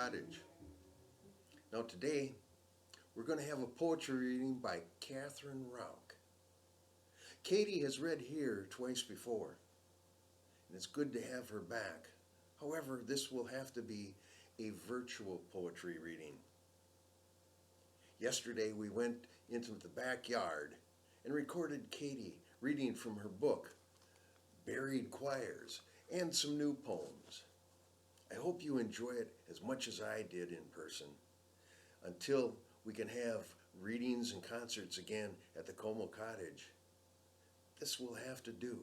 Cottage. Now today, we're going to have a poetry reading by Katharine Rayk. Katie has read here twice before, and it's good to have her back. However, this will have to be a virtual poetry reading. Yesterday, we went into the backyard and recorded Katie reading from her book, Buried Choirs, and some new poems. I hope you enjoy it as much as I did in person. Until we can have readings and concerts again at the Cottage, this will have to do.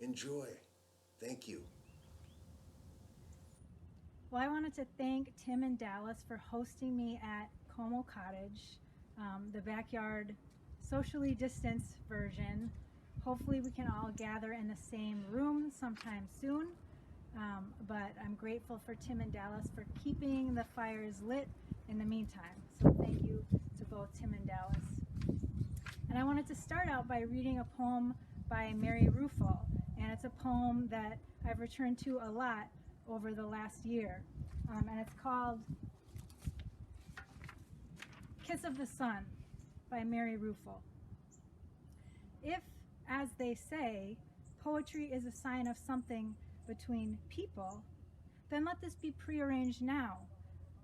Enjoy. Thank you. Well, I wanted to thank Tim and Dallas for hosting me at Cottage, the backyard socially distanced version. Hopefully we can all gather in the same room sometime soon. But I'm grateful for Tim and Dallas for keeping the fires lit in the meantime. So thank you to both Tim and Dallas. And I wanted to start out by reading a poem by Mary Ruffo. And it's a poem that I've returned to a lot over the last year. And it's called Kiss of the Sun by Mary Ruffo. If, as they say, poetry is a sign of something between people, then let this be prearranged now,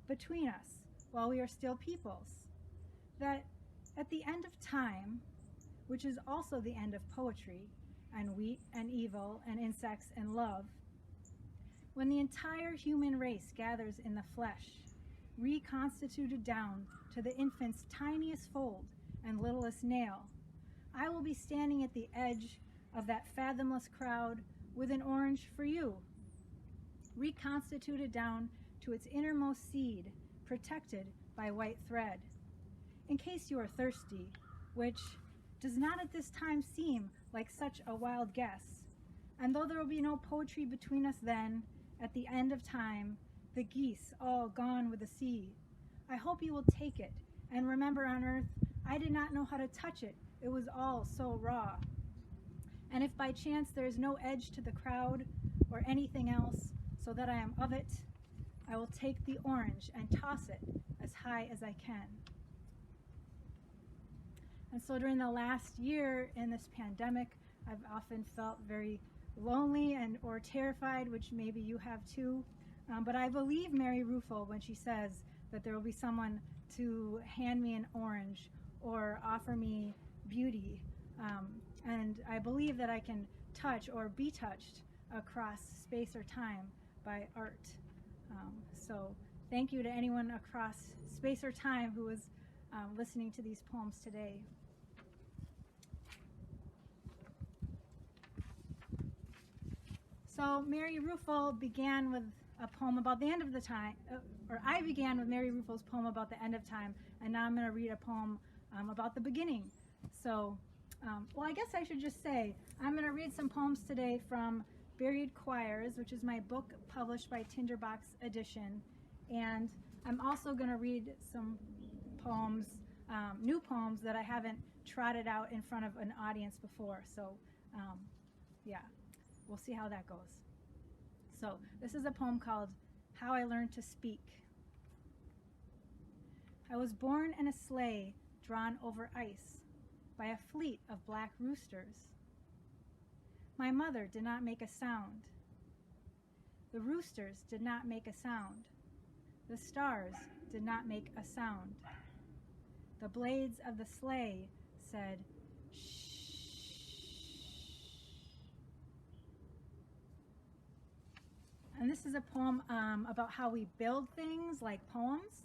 between us, while we are still peoples, that at the end of time, which is also the end of poetry, and wheat and evil and insects and love, when the entire human race gathers in the flesh, reconstituted down to the infant's tiniest fold and littlest nail, I will be standing at the edge of that fathomless crowd with an orange for you, reconstituted down to its innermost seed, protected by white thread. In case you are thirsty, which does not at this time seem like such a wild guess, and though there will be no poetry between us then, at the end of time, the geese all gone with the sea, I hope you will take it, and remember on earth, I did not know how to touch it, it was all so raw. And if by chance there is no edge to the crowd or anything else, so that I am of it, I will take the orange and toss it as high as I can. And so during the last year in this pandemic, I've often felt very lonely and or terrified, which maybe you have too. But I believe Mary Ruffo when she says that there will be someone to hand me an orange or offer me beauty. And I believe that I can touch or be touched across space or time by art. So thank you to anyone across space or time who is listening to these poems today. So Mary Ruffo began with a poem about the end of the time, or I began with Mary Ruffo's poem about the end of time, and now I'm going to read a poem about the beginning. So, well, I guess I should just say, I'm going to read some poems today from Buried Choirs, which is my book published by Tinderbox Edition, and I'm also going to read some poems, new poems that I haven't trotted out in front of an audience before, so yeah. We'll see how that goes. So this is a poem called How I Learned to Speak. I was born in a sleigh drawn over ice by a fleet of black roosters. My mother did not make a sound. The roosters did not make a sound. The stars did not make a sound. The blades of the sleigh said, shh. And this is a poem about how we build things like poems,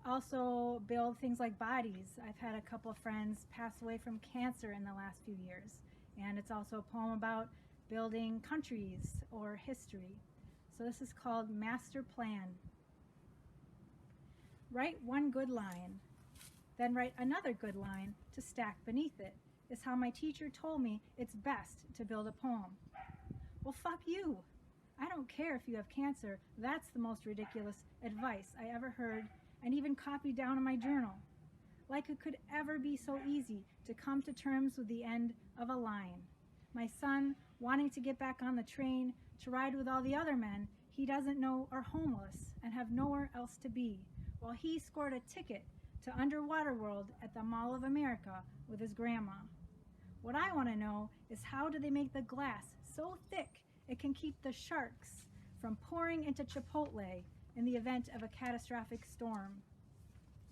also build things like bodies. I've had a couple of friends pass away from cancer in the last few years, and it's also a poem about building countries or history. So this is called Master Plan. Write one good line, then write another good line to stack beneath it, is how my teacher told me it's best to build a poem. Well, fuck you. I don't care if you have cancer. That's the most ridiculous advice I ever heard and even copied down in my journal. Like it could ever be so easy to come to terms with the end of a line. My son, wanting to get back on the train to ride with all the other men, he doesn't know are homeless and have nowhere else to be, while he scored a ticket to Underwater World at the Mall of America with his grandma. What I want to know is how do they make the glass so thick it can keep the sharks from pouring into Chipotle in the event of a catastrophic storm?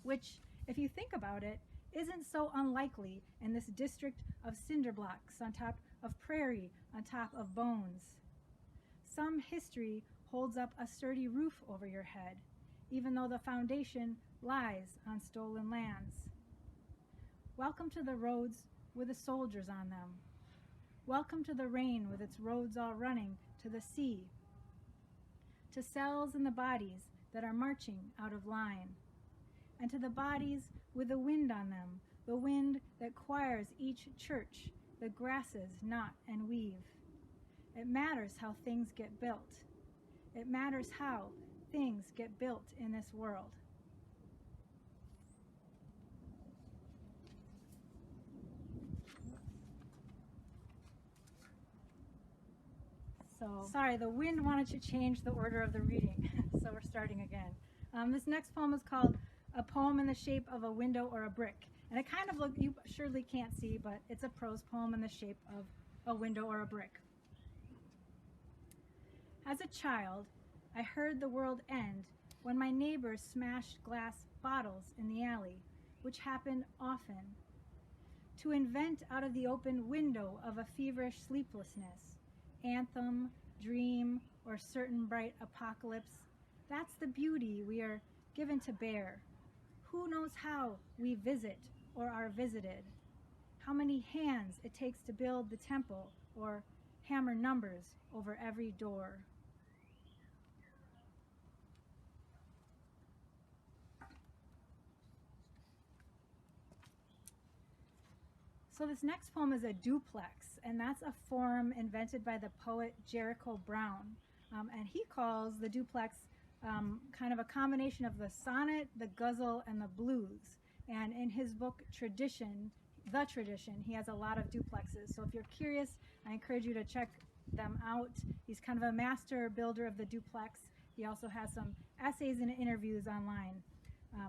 Which, if you think about it, isn't so unlikely in this district of cinder blocks on top of prairie on top of bones. Some history holds up a sturdy roof over your head, even though the foundation lies on stolen lands. Welcome to the roads with the soldiers on them. Welcome to the rain with its roads all running to the sea, to cells in the bodies that are marching out of line, and to the bodies with the wind on them, the wind that choirs each church, the grasses knot and weave. It matters how things get built. It matters how things get built in this world. Sorry, the wind wanted to change the order of the reading, so we're starting again. This next poem is called A Poem in the Shape of a Window or a Brick. And it kind of looks, you surely can't see, but it's a prose poem in the shape of a window or a brick. As a child, I heard the world end when my neighbors smashed glass bottles in the alley, which happened often. To invent out of the open window of a feverish sleeplessness, anthem, dream, or certain bright apocalypse, that's the beauty we are given to bear. Who knows how we visit or are visited? How many hands it takes to build the temple or hammer numbers over every door. So this next poem is a duplex, and that's a form invented by the poet Jericho Brown. And he calls the duplex kind of a combination of the sonnet, the ghazal, and the blues. And in his book, Tradition, The Tradition, he has a lot of duplexes. So if you're curious, I encourage you to check them out. He's kind of a master builder of the duplex. He also has some essays and interviews online.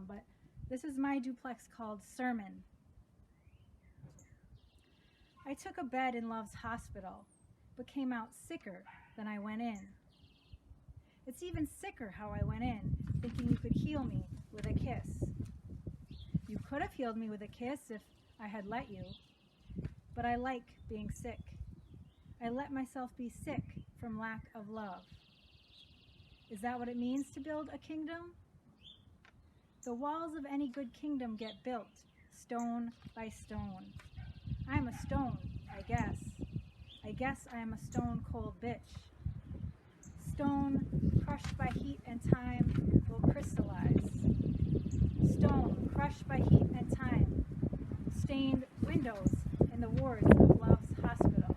But this is my duplex called Sermon. I took a bed in Love's hospital, but came out sicker than I went in. It's even sicker how I went in, thinking you could heal me with a kiss. You could have healed me with a kiss if I had let you, but I like being sick. I let myself be sick from lack of love. Is that what it means to build a kingdom? The walls of any good kingdom get built, stone by stone. I am a stone, I guess. I guess I am a stone-cold bitch. Stone, crushed by heat and time, will crystallize. Stone, crushed by heat and time, stained windows in the wards of Love's hospital.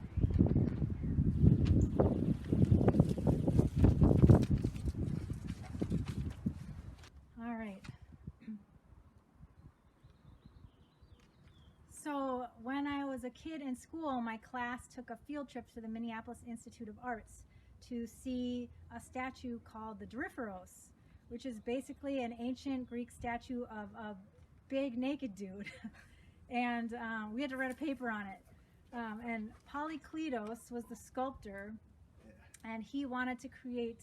All right. So when I was a kid in school, my class took a field trip to the Minneapolis Institute of Arts to see a statue called the Doryphoros, which is basically an ancient Greek statue of a big naked dude. And we had to write a paper on it. And Polykleitos was the sculptor, and he wanted to create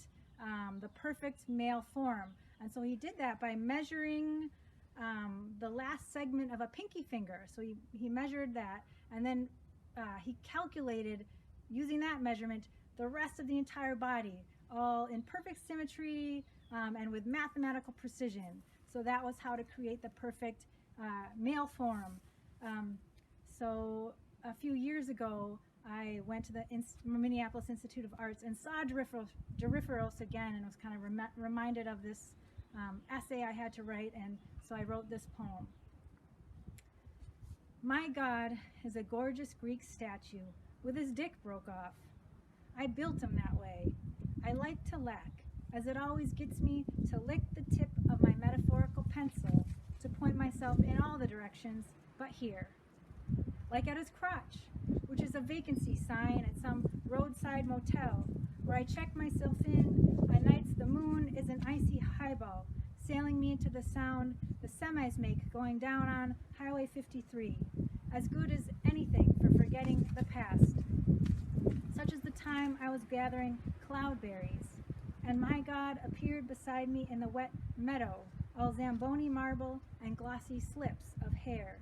the perfect male form. And so he did that by measuring the last segment of a pinky finger. So he measured that, and then he calculated, using that measurement, the rest of the entire body, all in perfect symmetry and with mathematical precision. So that was how to create the perfect male form. So a few years ago, I went to the Minneapolis Institute of Arts and saw Doryphoros again, and was kind of reminded of this essay I had to write, and so I wrote this poem. My God is a gorgeous Greek statue with his dick broke off. I built him that way. I like to lack, as it always gets me to lick the tip of my metaphorical pencil to point myself in all the directions but here. Like at his crotch, which is a vacancy sign at some roadside motel, where I check myself in On nights the moon is an icy highball, sailing me into the sound the semis make going down on Highway 53, as good as anything for forgetting the past. Such as the time I was gathering cloudberries, and my God appeared beside me in the wet meadow, all Zamboni marble and glossy slips of hair.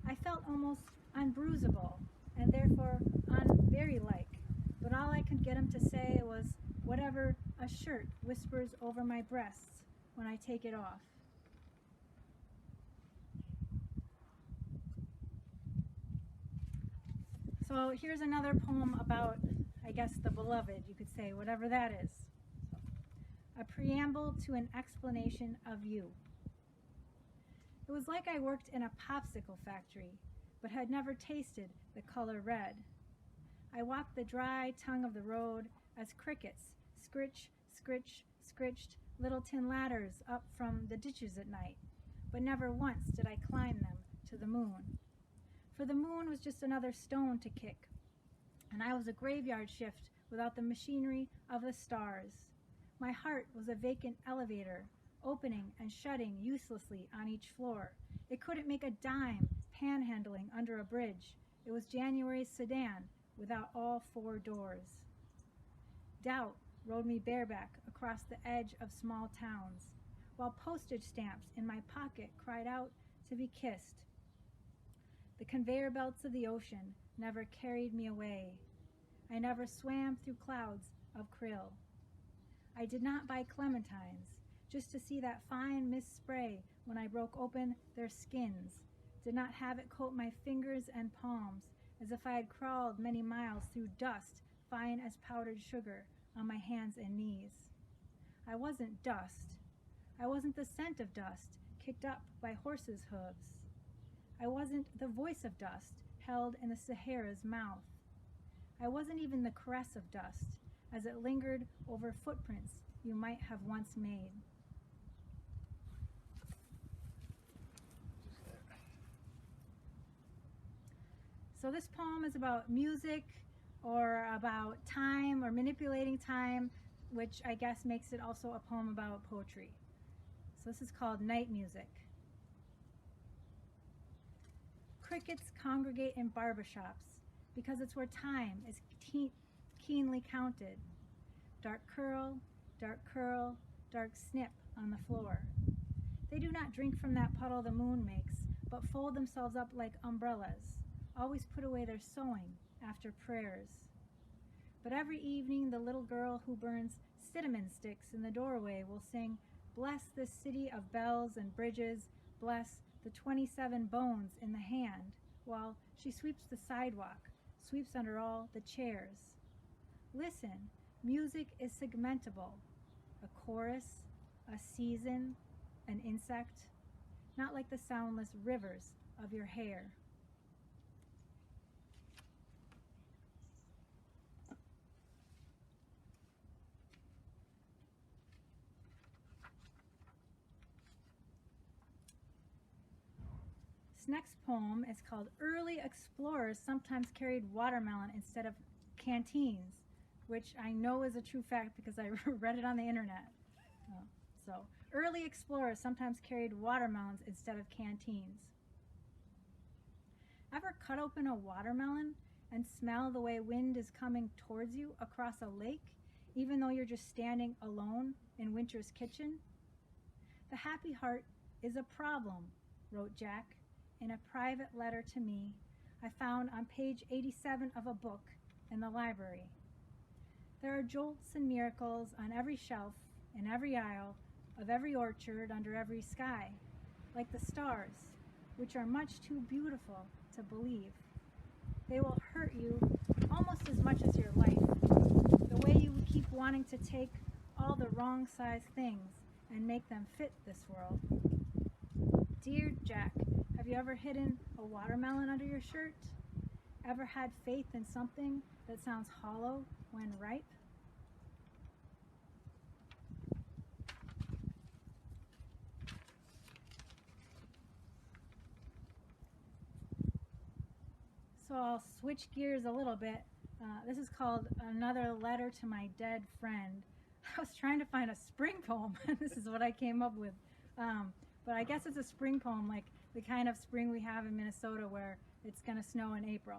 I felt almost unbruisable, and therefore unberry-like, but all I could get him to say was whatever a shirt whispers over my breasts when I take it off. So here's another poem about, I guess, the beloved, you could say, whatever that is. A preamble to an explanation of you. It was like I worked in a popsicle factory, but had never tasted the color red. I walked the dry tongue of the road as crickets scritch, scritch, scritched little tin ladders up from the ditches at night, but never once did I climb them to the moon. For the moon was just another stone to kick, and I was a graveyard shift without the machinery of the stars. My heart was a vacant elevator, opening and shutting uselessly on each floor. It couldn't make a dime panhandling under a bridge. It was January's sedan without all four doors. Doubt rode me bareback across the edge of small towns, while postage stamps in my pocket cried out to be kissed. The conveyor belts of the ocean never carried me away. I never swam through clouds of krill. I did not buy clementines just to see that fine mist spray when I broke open their skins, did not have it coat my fingers and palms as if I had crawled many miles through dust fine as powdered sugar on my hands and knees. I wasn't dust. I wasn't the scent of dust kicked up by horses' hooves. I wasn't the voice of dust held in the Sahara's mouth. I wasn't even the caress of dust as it lingered over footprints you might have once made. So this poem is about music or about time or manipulating time, which I guess makes it also a poem about poetry. So this is called Night Music. Crickets congregate in barbershops because it's where time is keenly counted. Dark curl, dark snip on the floor. They do not drink from that puddle the moon makes, but fold themselves up like umbrellas, always put away their sewing after prayers. But every evening the little girl who burns cinnamon sticks in the doorway will sing, "Bless this city of bells and bridges, bless the 27 bones in the hand," while she sweeps the sidewalk, sweeps under all the chairs. Listen, music is segmentable. A chorus, a season, an insect, not like the soundless rivers of your hair. This next poem is called Early Explorers Sometimes Carried Watermelon Instead of Canteens, which I know is a true fact because I read it on the internet. So, early explorers sometimes carried watermelons instead of canteens. Ever cut open a watermelon and smell the way wind is coming towards you across a lake, even though you're just standing alone in winter's kitchen? The happy heart is a problem, wrote Jack in a private letter to me I found on page 87 of a book in the library. There are jolts and miracles on every shelf, in every aisle, of every orchard, under every sky, like the stars, which are much too beautiful to believe. They will hurt you almost as much as your life, the way you keep wanting to take all the wrong size things and make them fit this world. Dear Jack, have you ever hidden a watermelon under your shirt? Ever had faith in something that sounds hollow when ripe? So I'll switch gears a little bit. This is called Another Letter to My Dead Friend. I was trying to find a spring poem. This is what I came up with. But I guess it's a spring poem, like the kind of spring we have in Minnesota where it's going to snow in April.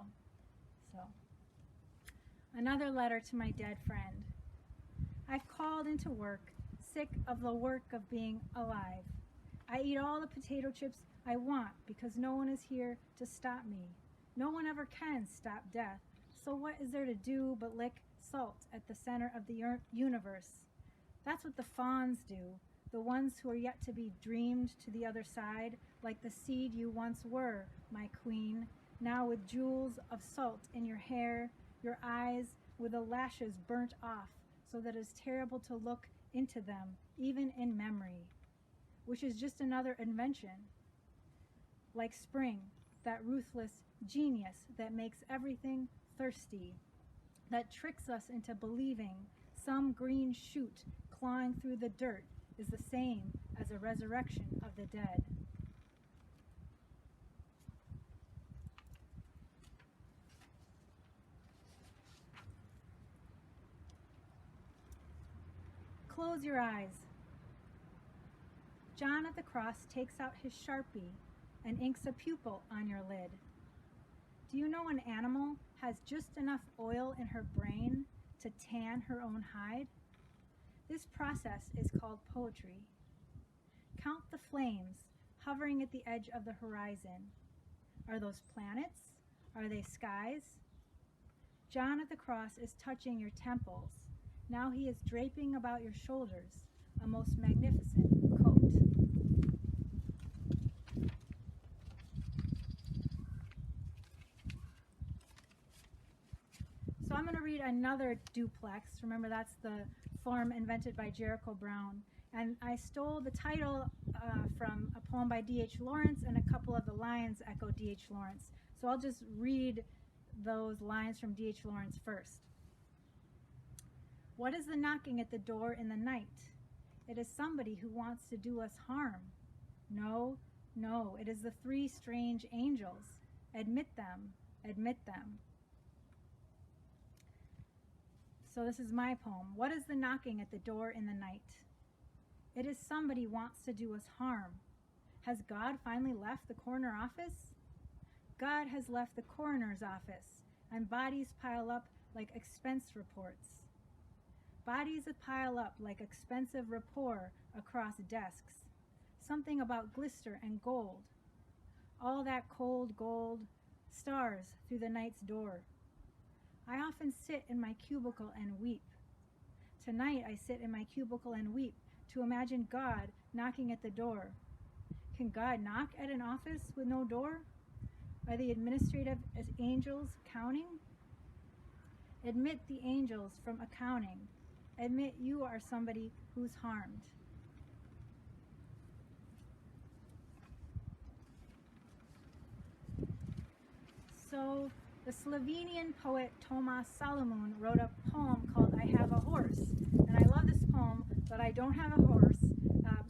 So, another letter to my dead friend. I've called into work, sick of the work of being alive. I eat all the potato chips I want because no one is here to stop me. No one ever can stop death. So what is there to do but lick salt at the center of the universe? That's what the fawns do, the ones who are yet to be dreamed to the other side, like the seed you once were, my queen, now with jewels of salt in your hair, your eyes with the lashes burnt off, so that it's terrible to look into them, even in memory, which is just another invention. Like spring, that ruthless genius that makes everything thirsty, that tricks us into believing some green shoot clawing through the dirt is the same as a resurrection of the dead. Close your eyes. John at the cross takes out his Sharpie and inks a pupil on your lid. Do you know an animal has just enough oil in her brain to tan her own hide? This process is called poetry. Count the flames hovering at the edge of the horizon. Are those planets? Are they skies? John at the cross is touching your temples. Now he is draping about your shoulders a most magnificent coat. So I'm going to read another duplex. Remember, that's the form invented by Jericho Brown. And I stole the title from a poem by D.H. Lawrence, and a couple of the lines echo D.H. Lawrence. So I'll just read those lines from D.H. Lawrence first. What is the knocking at the door in the night? It is somebody who wants to do us harm. No, no, it is the three strange angels. Admit them, admit them. So this is my poem. What is the knocking at the door in the night? It is somebody wants to do us harm. Has God finally left the corner office? God has left the coroner's office, and bodies pile up like expense reports. Bodies that pile up like expensive rapport across desks. Something about glister and gold. All that cold gold, stars through the night's door. I often sit in my cubicle and weep. Tonight I sit in my cubicle and weep to imagine God knocking at the door. Can God knock at an office with no door? Are the administrative angels counting? Admit the angels from accounting. Admit you are somebody who's harmed. So the Slovenian poet Tomas Solomon wrote a poem called I Have a Horse. And I love this poem, but I don't have a horse.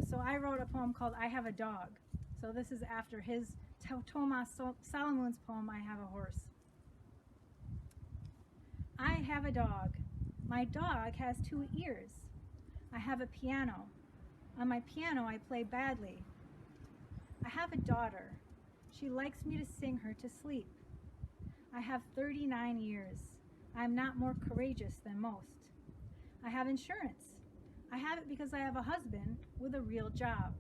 So I wrote a poem called I Have a Dog. So this is after his Tomas Solomon's poem, I Have a Horse. I have a dog. My dog has 2 ears. I have a piano. On my piano I play badly. I have a daughter. She likes me to sing her to sleep. I have 39 years. I am not more courageous than most. I have insurance. I have it because I have a husband with a real job.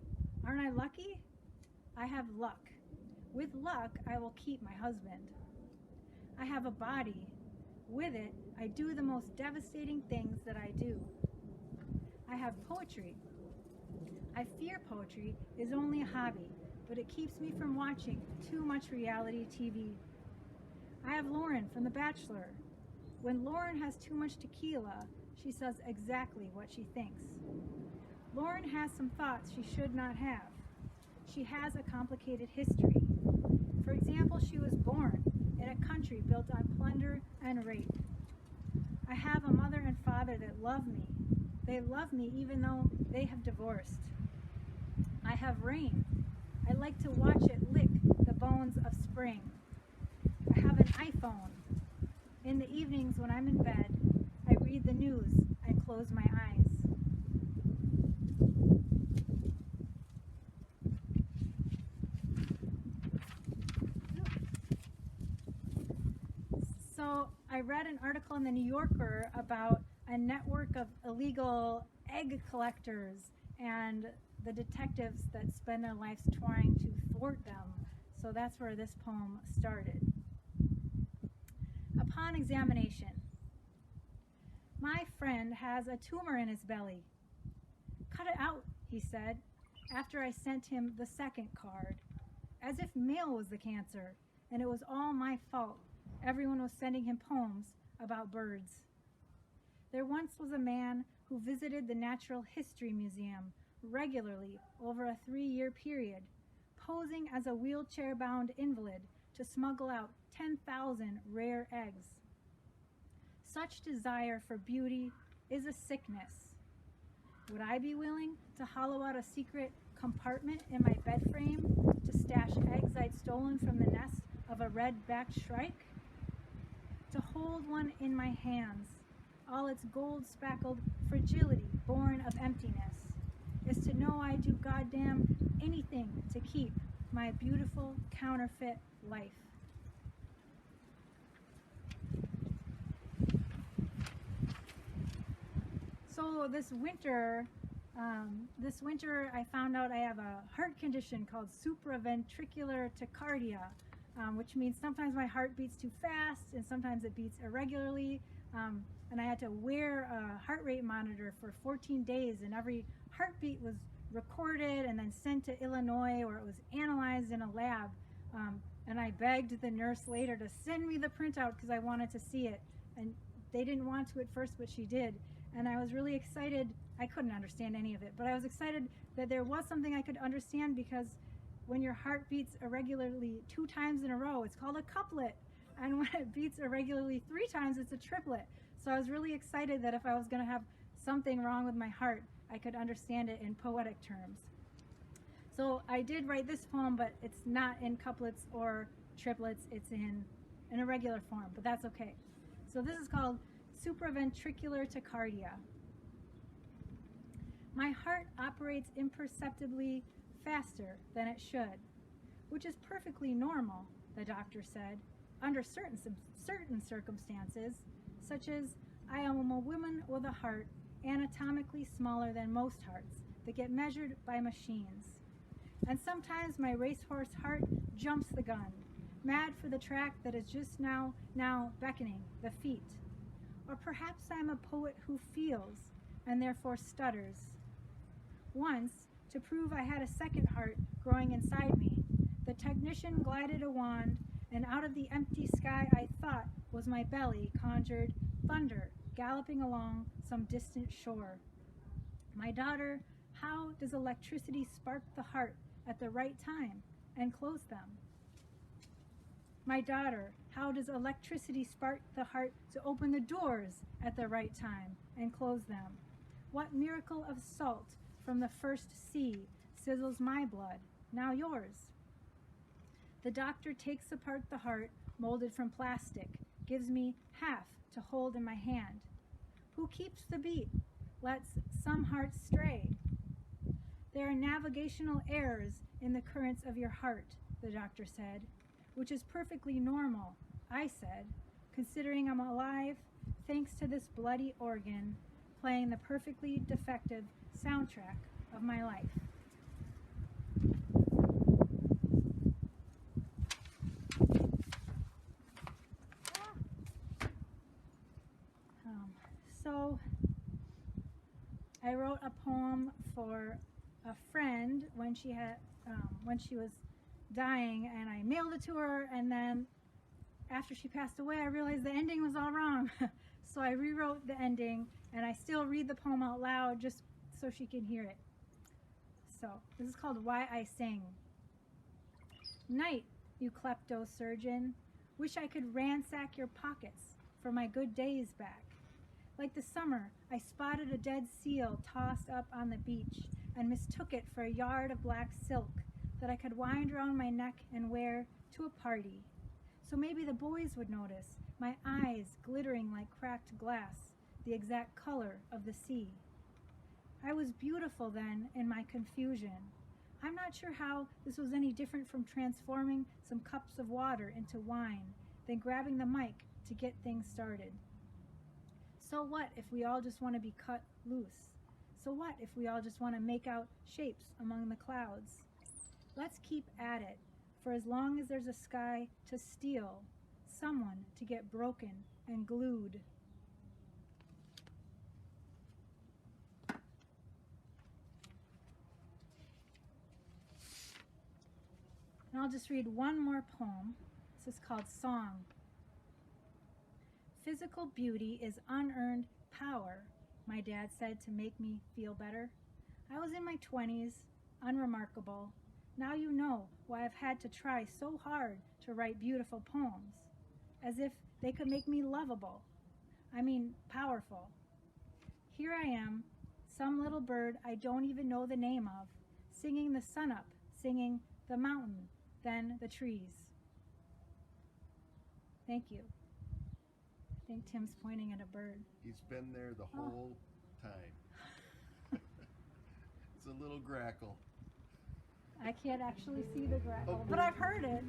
Aren't I lucky? I have luck. With luck, I will keep my husband. I have a body. With it, I do the most devastating things that I do. I have poetry. I fear poetry is only a hobby, but it keeps me from watching too much reality TV. I have Lauren from The Bachelor. When Lauren has too much tequila, she says exactly what she thinks. Lauren has some thoughts she should not have. She has a complicated history. For example, she was born in a country built on plunder and rape. I have a mother and father that love me. They love me even though they have divorced. I have rain. I like to watch it lick the bones of spring. I have an iPhone. In the evenings when I'm in bed, I read the news and close my eyes. I read an article in the New Yorker about a network of illegal egg collectors and the detectives that spend their lives trying to thwart them. So that's where this poem started. Upon examination, my friend has a tumor in his belly. Cut it out, he said, after I sent him the second card, as if mail was the cancer, and it was all my fault. Everyone was sending him poems about birds. There once was a man who visited the Natural History Museum regularly over a 3-year period, posing as a wheelchair-bound invalid to smuggle out 10,000 rare eggs. Such desire for beauty is a sickness. Would I be willing to hollow out a secret compartment in my bed frame to stash eggs I'd stolen from the nest of a red-backed shrike? To hold one in my hands, all its gold-spackled fragility born of emptiness, is to know I'd do goddamn anything to keep my beautiful counterfeit life. So this winter I found out I have a heart condition called supraventricular tachycardia, which means sometimes my heart beats too fast and sometimes it beats irregularly. And I had to wear a heart rate monitor for 14 days, and every heartbeat was recorded and then sent to Illinois, where it was analyzed in a lab. And I begged the nurse later to send me the printout because I wanted to see it. And they didn't want to at first, but she did. And I was really excited. I couldn't understand any of it, but I was excited that there was something I could understand, because when your heart beats irregularly 2 times in a row, it's called a couplet. And when it beats irregularly 3 times, it's a triplet. So I was really excited that if I was going to have something wrong with my heart, I could understand it in poetic terms. So I did write this poem, but it's not in couplets or triplets. It's in an irregular form, but that's okay. So this is called Supraventricular Tachycardia. My heart operates imperceptibly faster than it should, which is perfectly normal, the doctor said, under certain circumstances, such as I am a woman with a heart anatomically smaller than most hearts that get measured by machines. And sometimes my racehorse heart jumps the gun, mad for the track that is just now beckoning the feet. Or perhaps I'm a poet who feels and therefore stutters. Once, to prove I had a second heart growing inside me, the technician glided a wand, and out of the empty sky I thought was my belly conjured thunder galloping along some distant shore. My daughter, how does electricity spark the heart at the right time and close them? My daughter, how does electricity spark the heart to open the doors at the right time and close them? What miracle of salt from the first sea sizzles my blood, now yours? The doctor takes apart the heart molded from plastic, gives me half to hold in my hand. Who keeps the beat? Lets some hearts stray. There are navigational errors in the currents of your heart, the doctor said, which is perfectly normal, I said, considering I'm alive thanks to this bloody organ playing the perfectly defective soundtrack of my life. So I wrote a poem for a friend when she was dying, and I mailed it to her, and then after she passed away I realized the ending was all wrong. So I rewrote the ending, and I still read the poem out loud just so she can hear it. So this is called Why I Sing. Night, you klepto-surgeon, wish I could ransack your pockets for my good days back. Like the summer, I spotted a dead seal tossed up on the beach and mistook it for a yard of black silk that I could wind around my neck and wear to a party. So maybe the boys would notice my eyes glittering like cracked glass, the exact color of the sea. I was beautiful then in my confusion. I'm not sure how this was any different from transforming some cups of water into wine, then grabbing the mic to get things started. So what if we all just want to be cut loose? So what if we all just want to make out shapes among the clouds? Let's keep at it, for as long as there's a sky to steal, someone to get broken and glued. And I'll just read one more poem. This is called Song. Physical beauty is unearned power, my dad said to make me feel better. I was in my 20s, unremarkable. Now you know why I've had to try so hard to write beautiful poems, as if they could make me lovable. I mean, powerful. Here I am, some little bird I don't even know the name of, singing the sun up, singing the mountain, then the trees. Thank you. I think Tim's pointing at a bird. He's been there the whole time. It's a little grackle. I can't actually see the grackle, but I've heard it.